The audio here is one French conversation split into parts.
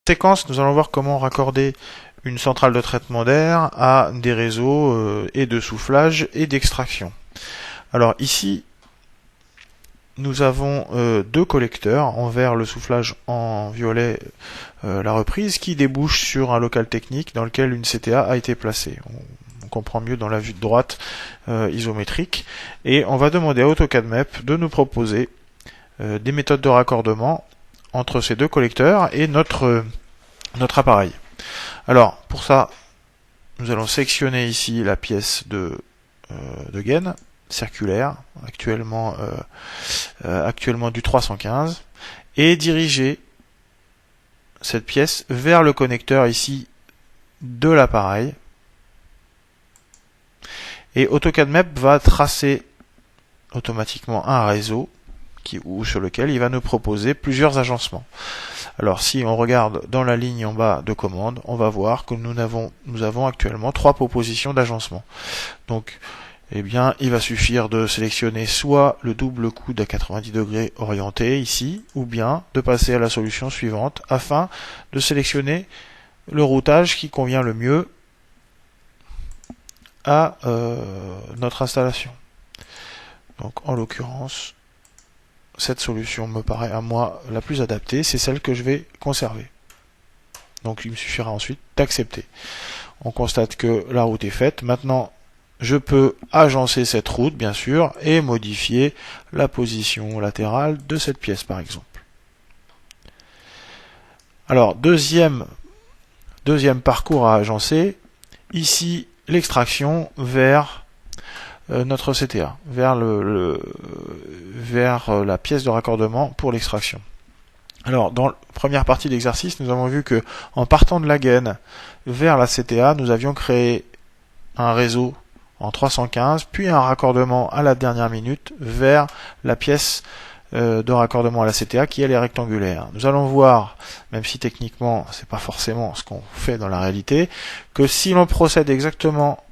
Séquence, nous allons voir comment raccorder une centrale de traitement d'air à des réseaux et de soufflage et d'extraction. Alors ici, nous avons deux collecteurs, en vert le soufflage, en violet la reprise, qui débouchent sur un local technique dans lequel une CTA a été placée. On comprend mieux dans la vue de droite isométrique. Et on va demander à AutoCAD MEP de nous proposer des méthodes de raccordement entre ces deux collecteurs et notre appareil. Alors, pour ça, nous allons sélectionner ici la pièce de gaine circulaire, actuellement du 315, et diriger cette pièce vers le connecteur ici de l'appareil. Et AutoCAD MEP va tracer automatiquement un réseau sur lequel il va nous proposer plusieurs agencements. Alors si on regarde dans la ligne en bas de commande, on va voir que nous avons actuellement 3 propositions d'agencement. Donc eh bien, il va suffire de sélectionner soit le double coude à 90 degrés orienté ici, ou bien de passer à la solution suivante afin de sélectionner le routage qui convient le mieux à notre installation. Donc en l'occurrence, cette solution me paraît à moi la plus adaptée, c'est celle que je vais conserver. Donc il me suffira ensuite d'accepter. On constate que la route est faite. Maintenant, je peux agencer cette route, bien sûr, et modifier la position latérale de cette pièce, par exemple. Alors, deuxième parcours à agencer. Ici, l'extraction vers notre CTA, vers la pièce de raccordement pour l'extraction. Alors, dans la première partie de l'exercice, nous avons vu que en partant de la gaine vers la CTA, nous avions créé un réseau en 315, puis un raccordement à la dernière minute vers la pièce de raccordement à la CTA qui elle est rectangulaire. Nous allons voir, même si techniquement c'est pas forcément ce qu'on fait dans la réalité, que si l'on procède exactement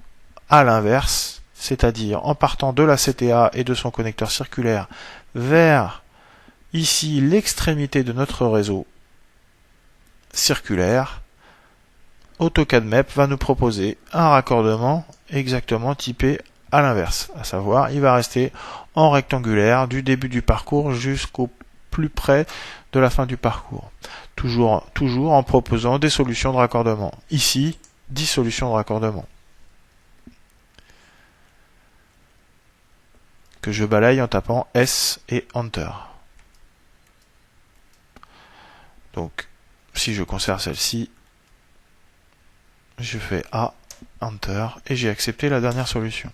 à l'inverse, c'est-à-dire en partant de la CTA et de son connecteur circulaire vers ici l'extrémité de notre réseau circulaire, AutoCAD MEP va nous proposer un raccordement exactement typé à l'inverse, à savoir il va rester en rectangulaire du début du parcours jusqu'au plus près de la fin du parcours. Toujours en proposant des solutions de raccordement. Ici, 10 solutions de raccordement. Que je balaye en tapant S et Enter. Donc, si je conserve celle-ci, je fais A, Enter, et j'ai accepté la dernière solution.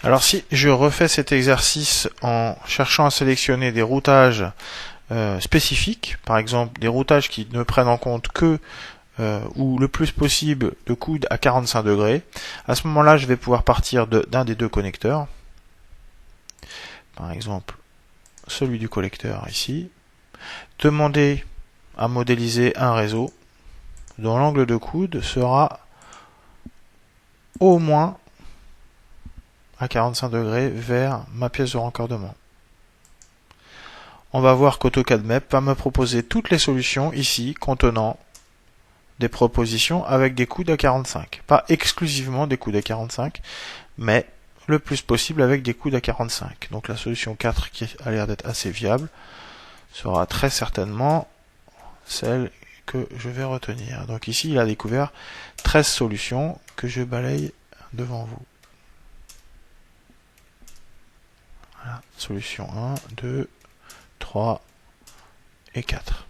Alors si je refais cet exercice en cherchant à sélectionner des routages spécifiques, par exemple des routages qui ne prennent en compte que ou le plus possible de coude à 45 degrés, à ce moment-là je vais pouvoir partir d'un des deux connecteurs, par exemple celui du collecteur ici, demander à modéliser un réseau dont l'angle de coude sera au moins à 45 degrés vers ma pièce de raccordement. On va voir qu'AutoCAD MEP va me proposer toutes les solutions ici contenant des propositions avec des coudes à 45. Pas exclusivement des coudes à 45, mais le plus possible avec des coudes à 45. Donc la solution 4, qui a l'air d'être assez viable, sera très certainement celle que je vais retenir. Donc ici, il a découvert 13 solutions que je balaye devant vous. Voilà, solution 1, 2, 3 et 4.